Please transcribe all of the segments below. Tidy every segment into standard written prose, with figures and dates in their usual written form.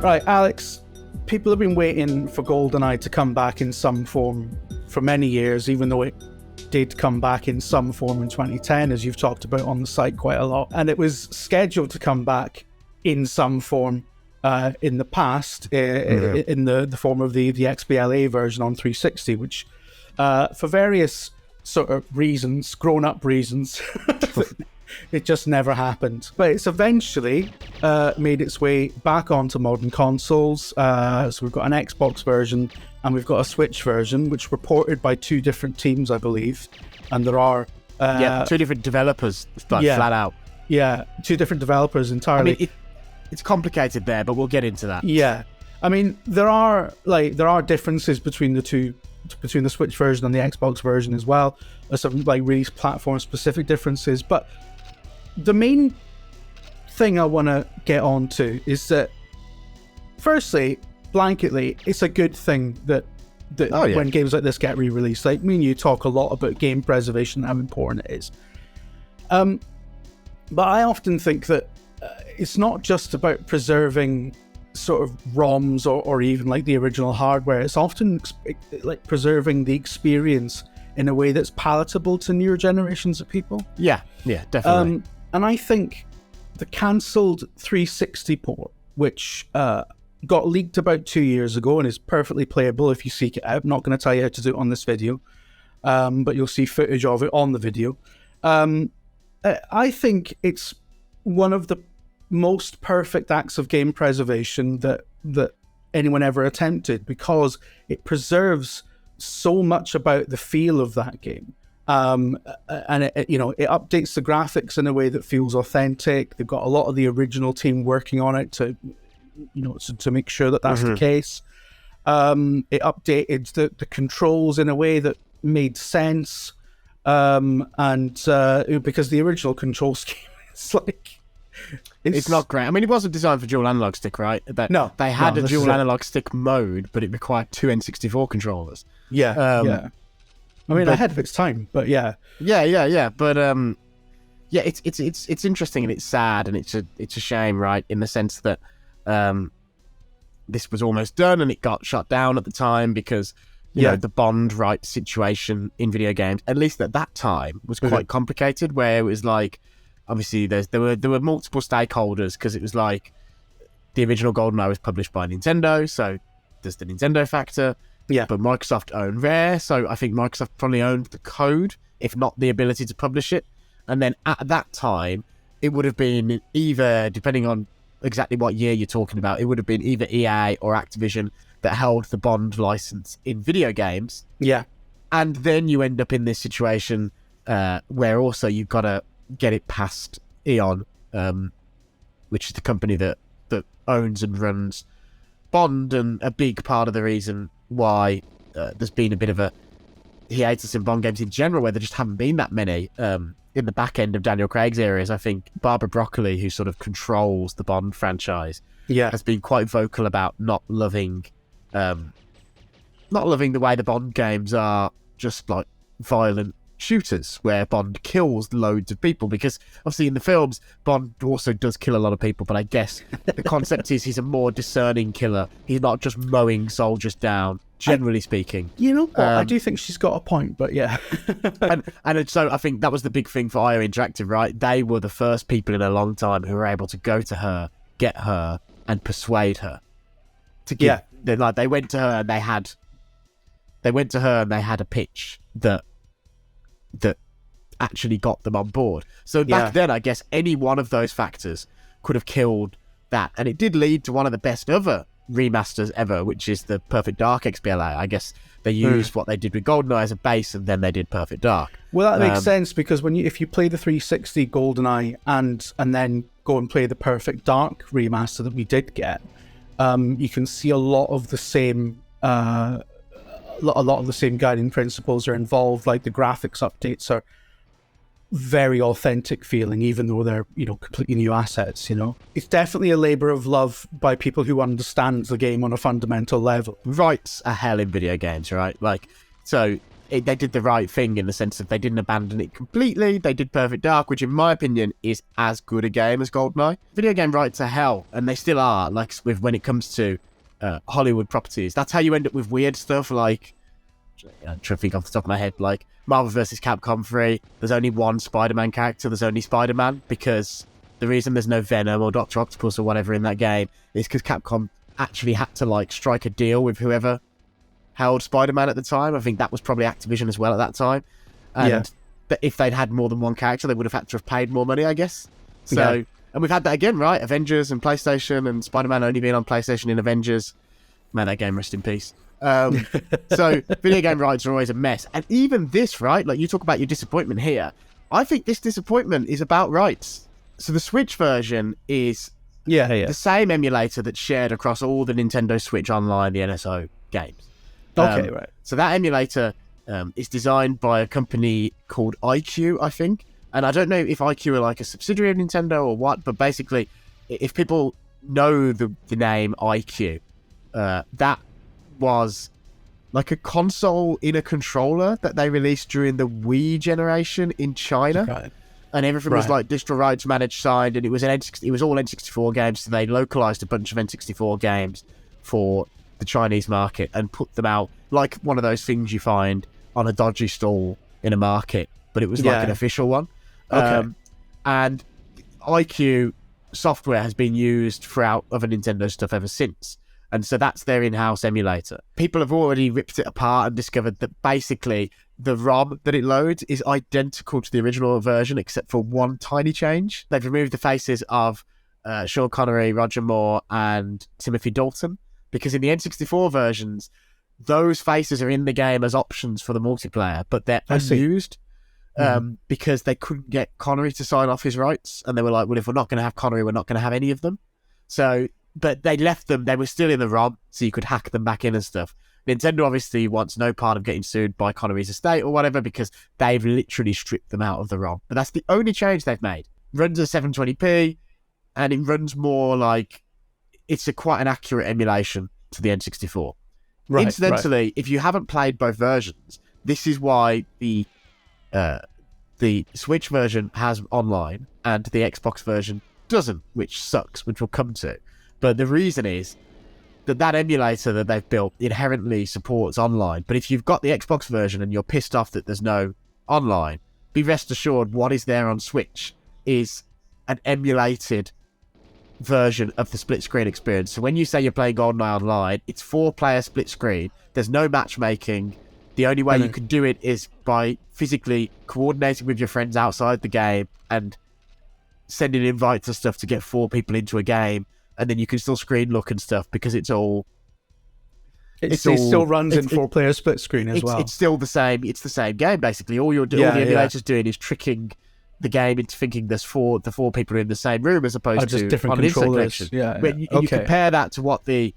Right, Alex, people have been waiting for Goldeneye to come back in some form for many years, even though it did come back in some form in 2010, as you've talked about on the site quite a lot. And it was scheduled to come back in some form in the past, in the form of the XBLA version on 360, which for various sort of reasons, grown-up reasons, it just never happened. But it's eventually made its way back onto modern consoles. So we've got an Xbox version and we've got a Switch version, which were ported by two different teams, I believe. And there are... two different developers, flat out. Yeah, two different developers entirely. I mean, it's complicated there, but we'll get into that. Yeah. I mean, there are differences between the two, between the Switch version and the Xbox version as well. There's some really platform-specific differences, but the main thing I want to get on to is that, firstly, blanketly, it's a good thing that when games like this get re-released, like me and you talk a lot about game preservation and how important it is. But I often think that it's not just about preserving sort of ROMs or even like the original hardware. It's often like preserving the experience in a way that's palatable to newer generations of people. Yeah, definitely. And I think the cancelled 360 port, which got leaked about 2 years ago and is perfectly playable if you seek it out. I'm not going to tell you how to do it on this video, but you'll see footage of it on the video. I think it's one of the most perfect acts of game preservation that anyone ever attempted, because it preserves so much about the feel of that game. And it updates the graphics in a way that feels authentic. They've got a lot of the original team working on it to make sure that that's the case. It updated the controls in a way that made sense. Because the original control scheme is like... It's not great. I mean, it wasn't designed for dual analog stick, right? No. They had a dual analog stick mode, but it required two N64 controllers. Yeah. I mean, ahead of its time, but yeah. Yeah. But it's interesting and it's sad and it's a shame, right? In the sense that this was almost done and it got shut down at the time because you know the bond right situation in video games, at least at that time, was quite complicated. Where it was like, obviously there were multiple stakeholders, because it was like the original GoldenEye was published by Nintendo, so there's the Nintendo factor. Yeah. But Microsoft owned Rare, so I think Microsoft probably owned the code, if not the ability to publish it. And then at that time, it would have been either, depending on exactly what year you're talking about, it would have been either EA or Activision that held the Bond license in video games. Yeah. And then you end up in this situation where also you've got to get it past Eon, which is the company that owns and runs Bond, and a big part of the reason why there's been a bit of a hiatus in Bond games in general, where there just haven't been that many in the back end of Daniel Craig's eras. I think Barbara Broccoli, who sort of controls the Bond franchise, has been quite vocal about not loving the way the Bond games are just like violent shooters where Bond kills loads of people, because obviously in the films Bond also does kill a lot of people, but I guess the concept is he's a more discerning killer. He's not just mowing soldiers down, generally speaking. You know what, I do think she's got a point, but yeah. and so I think that was the big thing for IO Interactive, right? They were the first people in a long time who were able to go to her, get her, and persuade her to give. They went to her and they had a pitch that actually got them on board. So back then, I guess any one of those factors could have killed that. And it did lead to one of the best other remasters ever, which is the Perfect Dark XBLA. I guess they used what they did with GoldenEye as a base, and then they did Perfect Dark. Well, that makes sense, because if you play the 360 GoldenEye and then go and play the Perfect Dark remaster that we did get, you can see a lot of the same guiding principles are involved. Like the graphics updates are very authentic feeling, even though they're completely new assets. It's definitely a labor of love by people who understand the game on a fundamental level. Rights are hell in video games, right? Like, so they did the right thing in the sense that they didn't abandon it completely. They did Perfect Dark, which in my opinion is as good a game as GoldenEye. Video game rights are hell, and they still are, like with when it comes to Hollywood properties. That's how you end up with weird stuff like, I'm trying to think off the top of my head, like Marvel vs. Capcom 3, there's only one Spider-Man character, there's only Spider-Man, because the reason there's no Venom or Dr. Octopus or whatever in that game is because Capcom actually had to like strike a deal with whoever held Spider-Man at the time. I think that was probably Activision as well at that time. And if they'd had more than one character, they would have had to have paid more money, I guess. So, and we've had that again, right? Avengers and PlayStation, and Spider-Man only being on PlayStation in Avengers. Man, that game, rest in peace. So video game rights are always a mess. And even this, right? Like you talk about your disappointment here. I think this disappointment is about rights. So the Switch version is the same emulator that's shared across all the Nintendo Switch Online, the NSO games. Okay, right. So that emulator is designed by a company called iQ, I think. And I don't know if iQ are like a subsidiary of Nintendo or what, but basically, if people know the name iQ, that was like a console in a controller that they released during the Wii generation in China. Right. And everything was like distro rights managed, signed, and it was it was all N64 games. So they localized a bunch of N64 games for the Chinese market and put them out like one of those things you find on a dodgy stall in a market, but it was like an official one. And iQ software has been used throughout other Nintendo stuff ever since. And so that's their in-house emulator. People have already ripped it apart and discovered that basically the ROM that it loads is identical to the original version, except for one tiny change. They've removed the faces of Sean Connery, Roger Moore, and Timothy Dalton, because in the N64 versions, those faces are in the game as options for the multiplayer, but they're unused because they couldn't get Connery to sign off his rights. And they were like, well, if we're not going to have Connery, we're not going to have any of them. So... But they left them, they were still in the ROM, so you could hack them back in and stuff. Nintendo obviously wants no part of getting sued by Connery's estate or whatever, because they've literally stripped them out of the ROM. But that's the only change they've made. Runs at 720p, and it runs more like it's quite an accurate emulation to the N64. Incidentally, if you haven't played both versions, this is why the Switch version has online and the Xbox version doesn't, which sucks, which we'll come to. But the reason is that emulator that they've built inherently supports online. But if you've got the Xbox version and you're pissed off that there's no online, be rest assured what is there on Switch is an emulated version of the split screen experience. So when you say you're playing GoldenEye online, it's 4-player split screen. There's no matchmaking. The only way you can do it is by physically coordinating with your friends outside the game and sending invites and stuff to get 4 people into a game. And then you can still screen look and stuff because it still runs in 4-player split screen as well. It's still the same. It's the same game basically. All the emulator's doing is tricking the game into thinking the 4 people are in the same room as opposed to different on controllers. You compare that to what the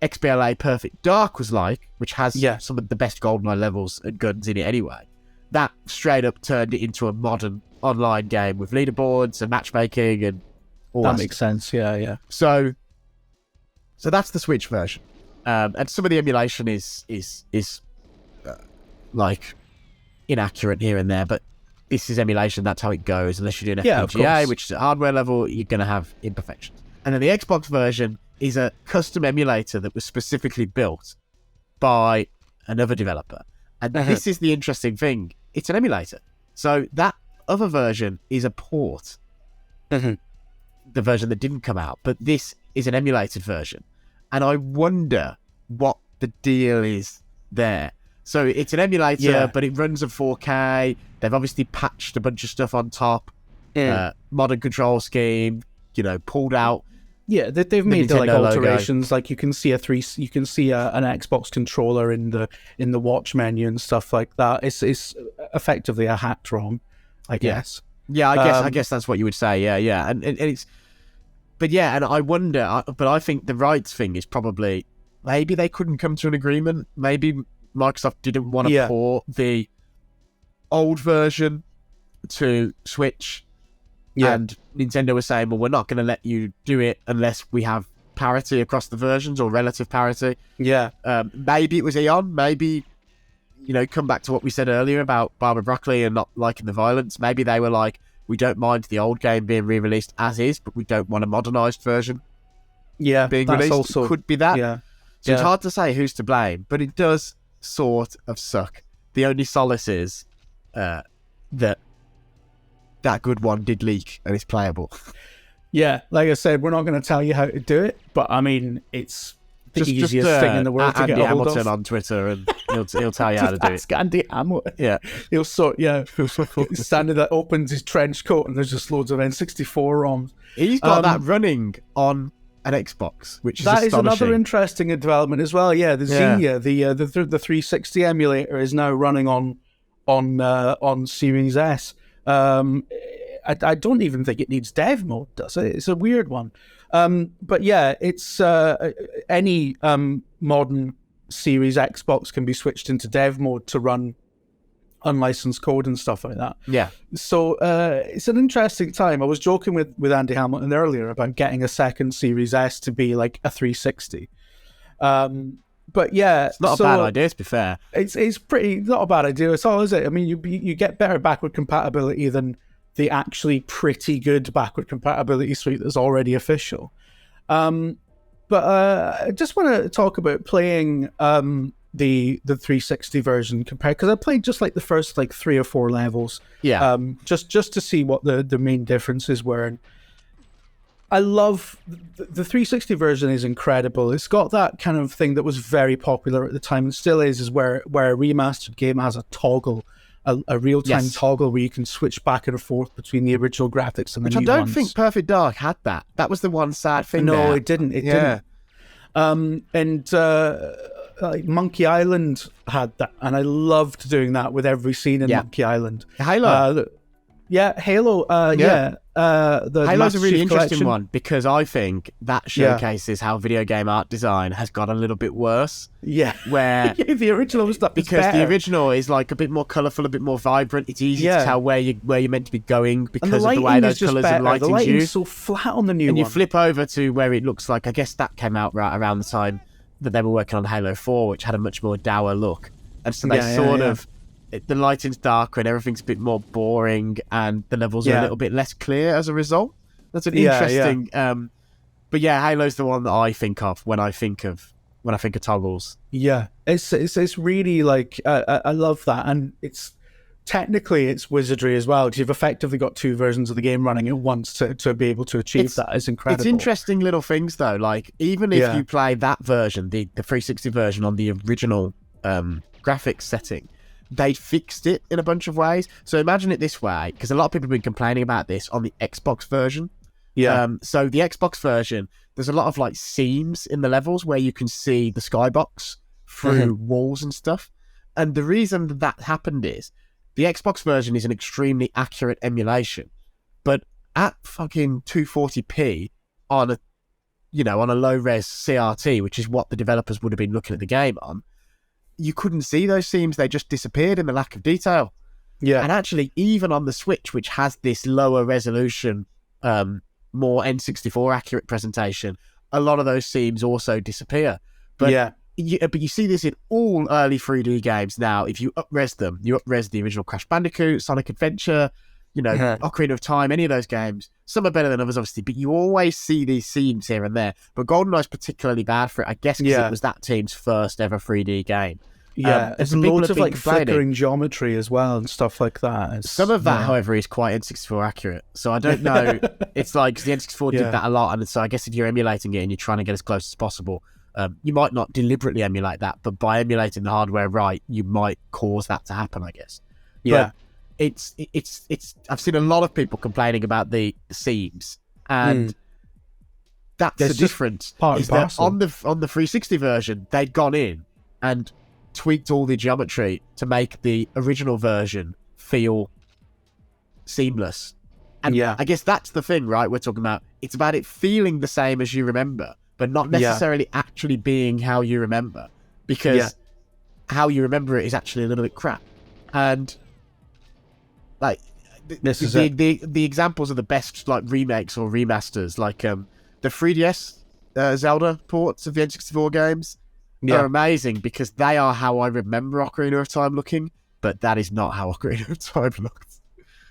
XBLA Perfect Dark was like, which has some of the best GoldenEye levels and guns in it anyway. That straight up turned it into a modern online game with leaderboards and matchmaking and all that makes sense. Yeah. So that's the Switch version, and some of the emulation is like inaccurate here and there, but this is emulation. That's how it goes. Unless you're doing FPGA, which is at hardware level, you're going to have imperfections. And then the Xbox version is a custom emulator that was specifically built by another developer. And this is the interesting thing. It's an emulator. So that other version is a port. The version that didn't come out, but this is an emulated version, and I wonder what the deal is there. So it's an emulator, but it runs at 4K. They've obviously patched a bunch of stuff on top, modern control scheme, pulled out. Yeah, they've made the alterations. Like you can see an Xbox controller in the watch menu and stuff like that. It's effectively a hacked ROM, I guess. Yeah, I guess that's what you would say. Yeah, and it's, but yeah, and I wonder. But I think the rights thing is probably maybe they couldn't come to an agreement. Maybe Microsoft didn't want to port the old version to Switch, and Nintendo was saying, "Well, we're not going to let you do it unless we have parity across the versions or relative parity." Yeah, maybe it was Eon. Maybe come back to what we said earlier about Barbara Broccoli and not liking the violence. Maybe they were like, we don't mind the old game being re-released as is, but we don't want a modernized version being that's released. also, Could be that. Yeah. So it's hard to say who's to blame, but it does sort of suck. The only solace is that good one did leak and it's playable. Yeah, like I said, we're not going to tell you how to do it, but I mean, it's the easiest thing in the world to Andy get a hold Hamilton of. on Twitter, and he'll tell you how to do it. Ask Andy Hamilton. Yeah, he'll standing that opens his trench coat and there's just loads of N64 ROMs. He's got that running on an Xbox, which is that is astonishing. another interesting development as well. Yeah, the Xenia, the 360 emulator is now running on Series S. I don't even think it needs dev mode, does it? It's a weird one. But yeah, it's any modern Series Xbox can be switched into dev mode to run unlicensed code and stuff like that. Yeah. So it's an interesting time. I was joking with Andy Hamilton earlier about getting a second Series S to be like a 360. But yeah, it's not a bad idea, to be fair. It's pretty not a bad idea at all, is it? I mean, you get better backward compatibility than the actually pretty good backward compatibility suite that's already official. But I just want to talk about playing the 360 version compared, because I played just like the first like 3 or 4 levels. Yeah. Just to see what the main differences were. And I love the 360 version is incredible. It's got that kind of thing that was very popular at the time and still is where a remastered game has a toggle, a real-time toggle where you can switch back and forth between the original graphics and the new ones. Which I don't think Perfect Dark had that. That was the one sad thing. No, it didn't. It didn't. And like Monkey Island had that, and I loved doing that with every scene in Monkey Island. Halo. Halo. The Halo's a really Chief interesting Collection. one because I think that showcases how video game art design has got a little bit worse. Yeah, where the original stuff because better. the original is like a bit more colourful, a bit more vibrant. It's easy to tell where you're meant to be going because of the way those colours and lighting's used. Is so flat on the new and one. you flip over to where it looks like, I guess that came out right around the time that they were working on Halo 4, which had a much more dour look, and so they the lighting's darker and everything's a bit more boring, and the levels are a little bit less clear as a result. That's an interesting. But yeah, Halo's the one that I think of when I think of toggles. Yeah, it's really like I love that, and it's technically it's wizardry as well. You've effectively got 2 versions of the game running at once to be able to achieve that. It's incredible. It's interesting little things though. Like even if you play that version, the 360 version on the original graphics setting, they fixed it in a bunch of ways. So imagine it this way, because a lot of people have been complaining about this on the Xbox version. So the Xbox version, there's a lot of like seams in the levels where you can see the skybox through walls and stuff. And the reason that happened is the Xbox version is an extremely accurate emulation, but at fucking 240p on a low-res CRT, which is what the developers would have been looking at the game on, you couldn't see those seams. They just disappeared in the lack of detail. Yeah. And actually, even on the Switch, which has this lower resolution, more N64 accurate presentation, a lot of those seams also disappear. But you see this in all early 3D games now. If you up-res them, you up-res the original Crash Bandicoot, Sonic Adventure, Ocarina of Time, any of those games. Some are better than others, obviously, but you always see these seams here and there. But GoldenEye's particularly bad for it, I guess, because it was that team's first ever 3D game. Yeah, there's loads of like flickering geometry as well and stuff like that. Some of that, however, is quite N64 accurate. So I don't know. It's like, because the N64 did that a lot, and so I guess if you're emulating it and you're trying to get as close as possible, you might not deliberately emulate that, but by emulating the hardware right, you might cause that to happen, I guess. Yeah. But it's I've seen a lot of people complaining about the seams, and that's the difference. Is that on the 360 version, they'd gone in and tweaked all the geometry to make the original version feel seamless. And I guess that's the thing, right? We're talking about, it's about it feeling the same as you remember, but not necessarily actually being how you remember, because how you remember it is actually a little bit crap. And like the examples of the best like remakes or remasters, like the 3DS Zelda ports of the N64 games, are amazing because they are how I remember Ocarina of Time looking, but that is not how Ocarina of Time looked.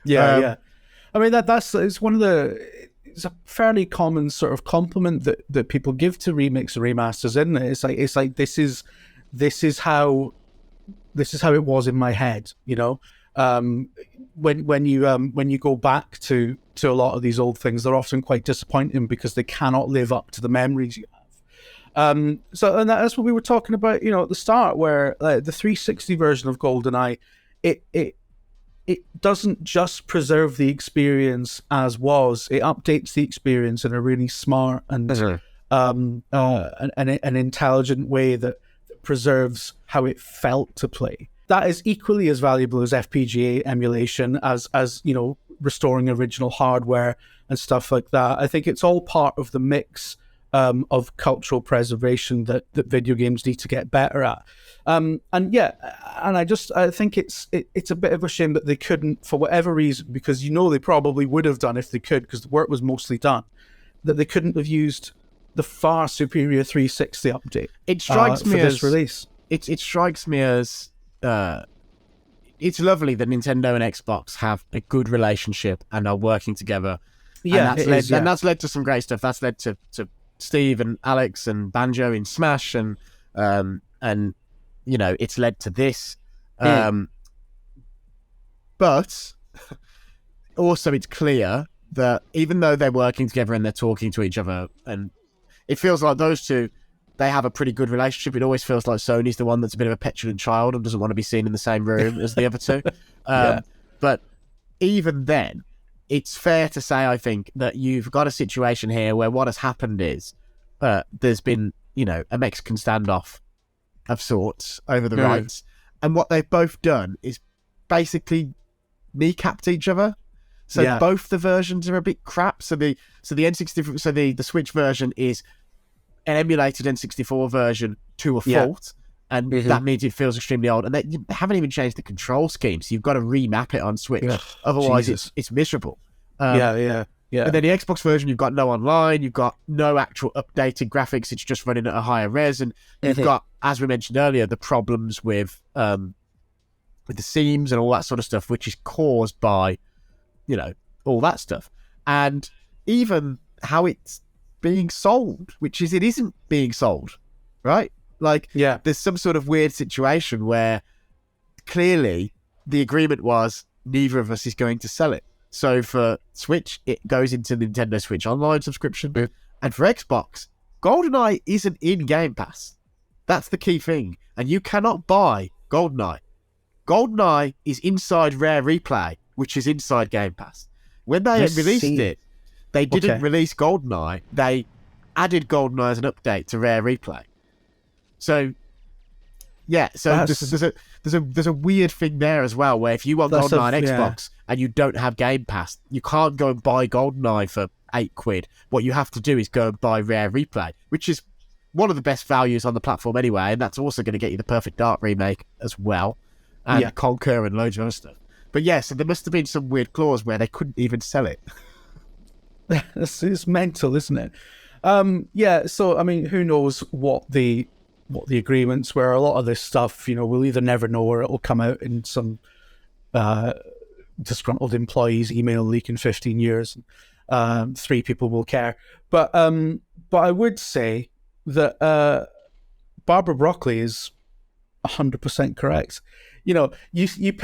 Yeah. I mean, it's one of it's a fairly common sort of compliment that people give to remakes and remasters, isn't it? It's like this is how it was in my head, you know. When you go back to a lot of these old things, they're often quite disappointing because they cannot live up to the memories you have. So and that's what we were talking about, you know, at the start, where the 360 version of GoldenEye, it doesn't just preserve the experience as was; it updates the experience in a really smart and an intelligent way that preserves how it felt to play. That is equally as valuable as FPGA emulation, as you know, restoring original hardware and stuff like that. I think it's all part of the mix of cultural preservation that video games need to get better at. And I think it's a bit of a shame that they couldn't, for whatever reason, because you know they probably would have done if they could, because the work was mostly done, that they couldn't have used the far superior 360 update. It strikes me for as this release. It strikes me as it's lovely that Nintendo and Xbox have a good relationship and are working together. Yeah, and that's led to some great stuff. That's led to Steve and Alex and Banjo in Smash, and you know, it's led to this. But also it's clear that even though they're working together and they're talking to each other, and it feels like those two, they have a pretty good relationship. It always feels like Sony's the one that's a bit of a petulant child and doesn't want to be seen in the same room as the other two. But even then, it's fair to say, I think, that you've got a situation here where what has happened is there's been, you know, a Mexican standoff of sorts over the rights. And what they've both done is basically kneecapped each other. So both the versions are a bit crap. So the N64, so the Switch version is an emulated N64 version to a fault, and that means it feels extremely old. And they haven't even changed the control scheme, so you've got to remap it on Switch. Otherwise, it's miserable. Yeah. And then the Xbox version, you've got no online, you've got no actual updated graphics. It's just running at a higher res, and you've got, as we mentioned earlier, the problems with the seams and all that sort of stuff, which is caused by, you know, all that stuff. And even how it's being sold, which is, it isn't being sold, right? Like, there's some sort of weird situation where clearly the agreement was neither of us is going to sell it. So for Switch, it goes into Nintendo Switch Online subscription. And for Xbox, GoldenEye isn't in Game Pass. That's the key thing. And you cannot buy GoldenEye. GoldenEye is inside Rare Replay, which is inside Game Pass. When they released it, they didn't release GoldenEye. They added GoldenEye as an update to Rare Replay. So, yeah. So there's a weird thing there as well, where if you want GoldenEye on Xbox and you don't have Game Pass, you can't go and buy GoldenEye for £8. What you have to do is go and buy Rare Replay, which is one of the best values on the platform anyway, and that's also going to get you the Perfect Dark remake as well, and Conquer and loads of other stuff. But so there must have been some weird clause where they couldn't even sell it. It's mental, isn't it? So I mean, who knows what the agreements were? A lot of this stuff, you know, we'll either never know, or it'll come out in some disgruntled employee's email leak in 15 years. 3 people will care. But I would say that Barbara Broccoli is 100% correct. You know,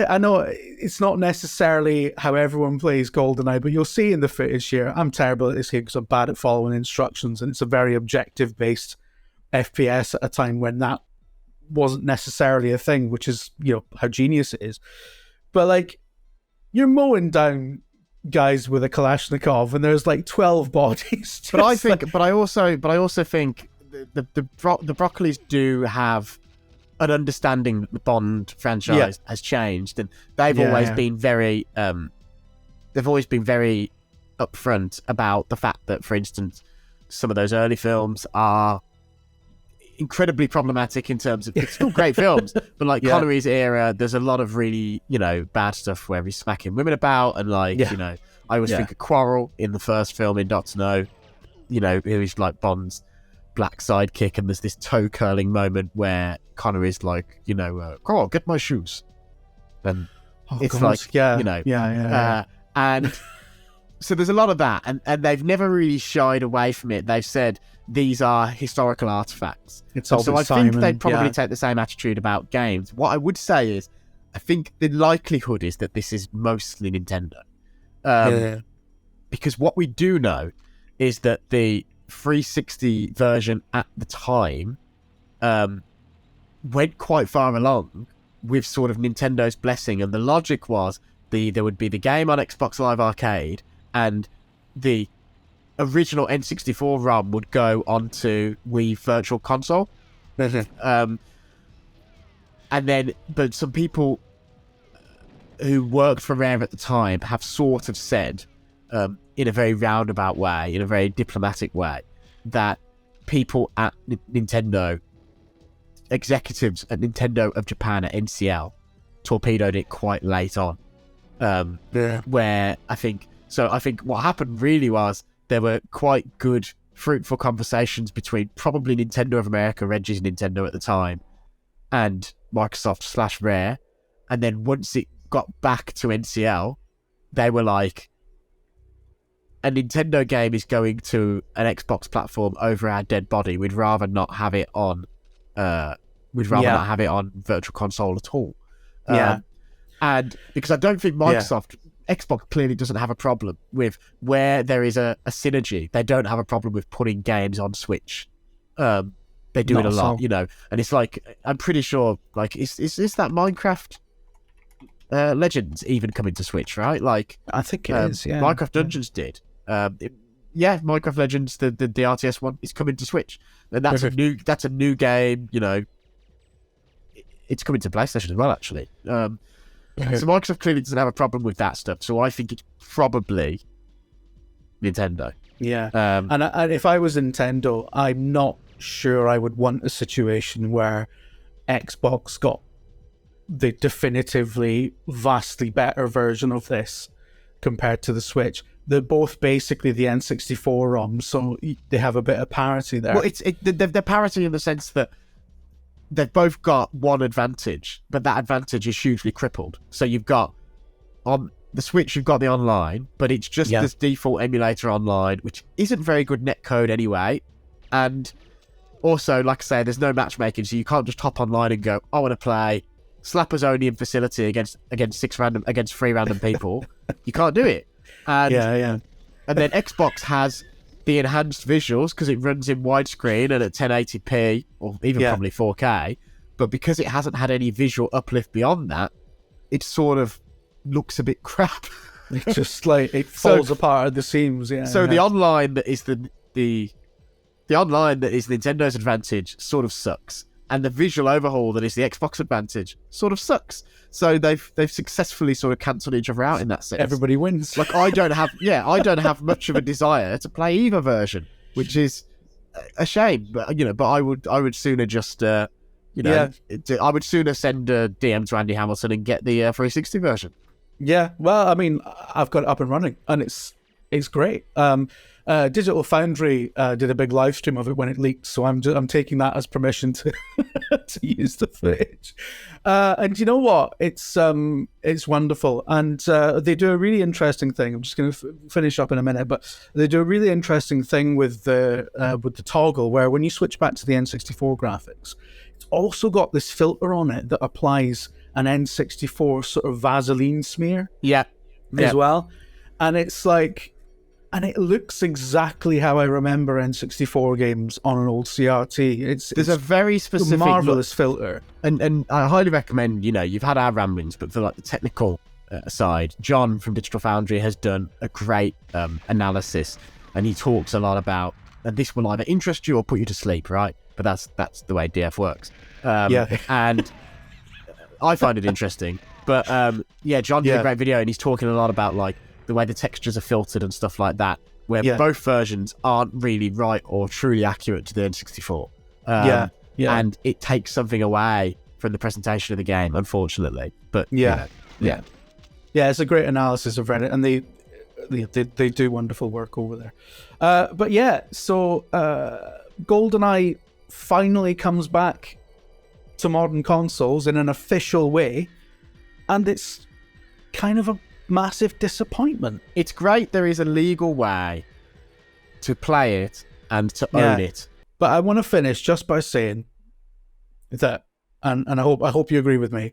I know it's not necessarily how everyone plays GoldenEye, but you'll see in the footage here, I'm terrible at this here because I'm bad at following instructions, and it's a very objective-based FPS at a time when that wasn't necessarily a thing, which is, you know, how genius it is. But, like, you're mowing down guys with a Kalashnikov, and there's, like, 12 bodies. But I also think the Broccolis do have an understanding that the Bond franchise has changed, and they've always been very upfront about the fact that, for instance, some of those early films are incredibly problematic in terms of, it's still great films, but like Connery's era, there's a lot of really, you know, bad stuff where he's smacking women about, and like, you know, I always think of Quarrel in the first film in Dr. No, you know, who is like Bond's black sidekick, and there's this toe curling moment where Connor is like, come on, get my shoes. And it's God, like, yeah. And so there's a lot of that, and they've never really shied away from it. They've said these are historical artifacts. It's so I think they'd probably take the same attitude about games. What I would say is, I think the likelihood is that this is mostly Nintendo. Because what we do know is that the 360 version at the time went quite far along with sort of Nintendo's blessing, and the logic was there would be the game on Xbox Live Arcade, and the original N64 ROM would go onto Wii Virtual Console. And then, but some people who worked for Rare at the time have sort of said, in a very roundabout way, in a very diplomatic way, that people at Nintendo, executives at Nintendo of Japan at NCL, torpedoed it quite late on. Where I think what happened really was there were quite good, fruitful conversations between probably Nintendo of America, Reggie's Nintendo at the time, and Microsoft/Rare. And then once it got back to NCL, they were like, a Nintendo game is going to an Xbox platform over our dead body. We'd rather not have it on. Not have it on Virtual Console at all. And because I don't think Xbox clearly doesn't have a problem with where there is a synergy. They don't have a problem with putting games on Switch. They do it a lot, And it's like, I'm pretty sure, like, is that Minecraft Legends even coming to Switch, right? Like, I think it is. Yeah, Minecraft Dungeons did. Minecraft Legends, the RTS one, is coming to Switch, and that's a new game. It's coming to PlayStation as well, actually. So Microsoft clearly doesn't have a problem with that stuff. So I think it's probably Nintendo. Yeah, and if I was Nintendo, I'm not sure I would want a situation where Xbox got the definitively vastly better version of this compared to the Switch. They're both basically the N64 ROM, so they have a bit of parity there. Well, they're parity in the sense that they've both got one advantage, but that advantage is hugely crippled. So you've got, on the Switch, you've got the online, but it's just this default emulator online, which isn't very good netcode anyway. And also, like I say, there's no matchmaking, so you can't just hop online and go, I want to play Slapperzonian Facility against three random people. You can't do it. And then Xbox has the enhanced visuals because it runs in widescreen and at 1080p or even probably 4K, but because it hasn't had any visual uplift beyond that, it sort of looks a bit crap. It's just like it falls apart at the seams. The online that is the online that is Nintendo's advantage sort of sucks, and the visual overhaul that is the Xbox advantage sort of sucks. So they've successfully sort of cancelled each other out in that sense. Everybody wins. Like I don't have much of a desire to play either version, which is a shame. But I would sooner just I would sooner send a DM to Andy Hamilton and get the 360 version. Yeah, well, I mean, I've got it up and running, and it's great. Digital Foundry did a big live stream of it when it leaked, so I'm taking that as permission to to use the footage. And you know what? It's wonderful, and they do a really interesting thing. I'm just going to finish up in a minute, but they do a really interesting thing with the toggle, where when you switch back to the N64 graphics, it's also got this filter on it that applies an N64 sort of Vaseline smear, as well, and it's like. And it looks exactly how I remember N64 games on an old CRT. There's a very specific, marvelous filter, and I highly recommend. You've had our ramblings, but for like the technical side, John from Digital Foundry has done a great analysis, and he talks a lot about. And this will either interest you or put you to sleep, right? But that's the way DF works. And I find it interesting. But John did a great video, and he's talking a lot about like the way the textures are filtered and stuff like that, where both versions aren't really right or truly accurate to the N64. And it takes something away from the presentation of the game, unfortunately. But it's a great analysis of Reddit, and they do wonderful work over there. GoldenEye finally comes back to modern consoles in an official way, and it's kind of a massive disappointment. It's great there is a legal way to play it and to own it. But I want to finish just by saying that, and I hope you agree with me,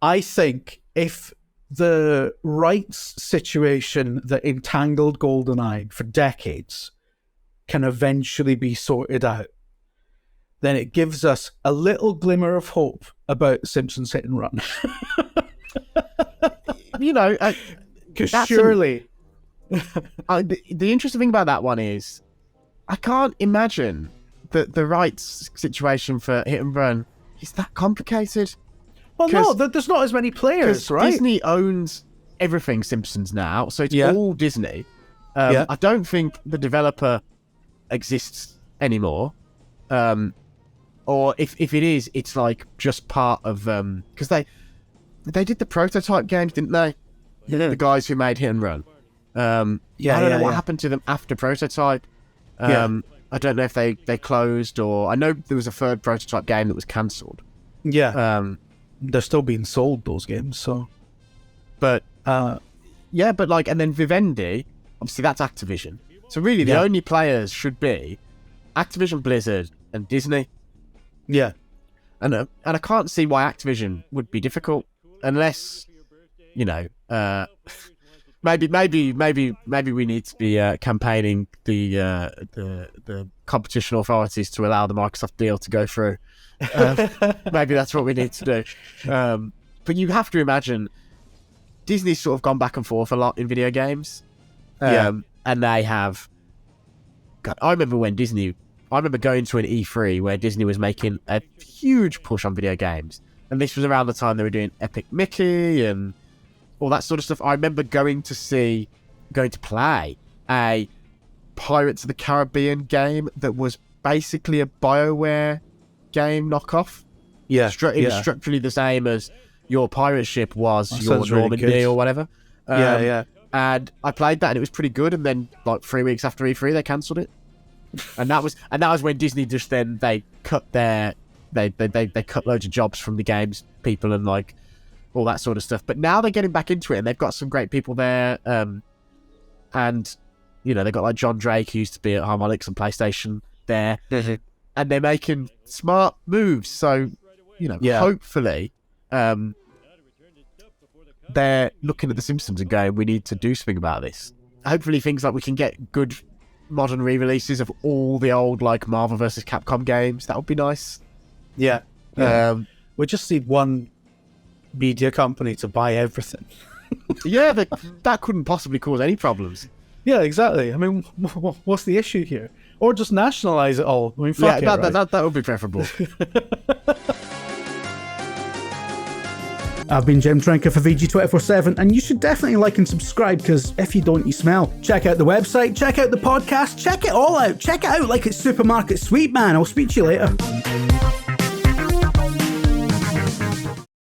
I think if the rights situation that entangled GoldenEye for decades can eventually be sorted out, then it gives us a little glimmer of hope about Simpsons Hit and Run. You know, because surely... the interesting thing about that one is I can't imagine that the rights situation for Hit and Run is that complicated. Well, no, there's not as many players, right? Disney owns everything Simpsons now, so it's all Disney. I don't think the developer exists anymore. Or if it is, it's like just part of... Because they did the prototype games, didn't they? Yeah. The guys who made Hit and Run. I don't know what happened to them after prototype. I don't know if they closed, or... I know there was a third prototype game that was cancelled. Yeah. They're still being sold, those games, so... But, but like, and then Vivendi, obviously that's Activision. So really, the only players should be Activision, Blizzard, and Disney. Yeah. And I can't see why Activision would be difficult, unless, you know, maybe we need to be campaigning the competition authorities to allow the Microsoft deal to go through. Maybe that's what we need to do. But you have to imagine Disney's sort of gone back and forth a lot in video games. And they have... God, I remember going to an E3 where Disney was making a huge push on video games. And this was around the time they were doing Epic Mickey and all that sort of stuff. I remember going to play a Pirates of the Caribbean game that was basically a BioWare game knockoff. Yeah. It was structurally the same as your pirate ship was your Normandy really or whatever. Yeah. And I played that and it was pretty good. And then like 3 weeks after E3, they cancelled it. And that was when Disney just then they cut they cut loads of jobs from the games people and like all that sort of stuff. But now they're getting back into it and they've got some great people there. And you know, they've got like John Drake, who used to be at Harmonix and PlayStation there. And they're making smart moves. So, you know, hopefully they're looking at The Simpsons and going, we need to do something about this. Hopefully things like we can get good modern re-releases of all the old like Marvel vs. Capcom games. That would be nice. Yeah. We just need one media company to buy everything. That couldn't possibly cause any problems. Yeah, exactly. I mean, what's the issue here? Or just nationalize it all. I mean, fuck that would be preferable. I've been Jim Trinker for VG247, and you should definitely like and subscribe, because if you don't, you smell. Check out the website, check out the podcast, check it all out. Check it out like it's Supermarket Sweet, man. I'll speak to you later.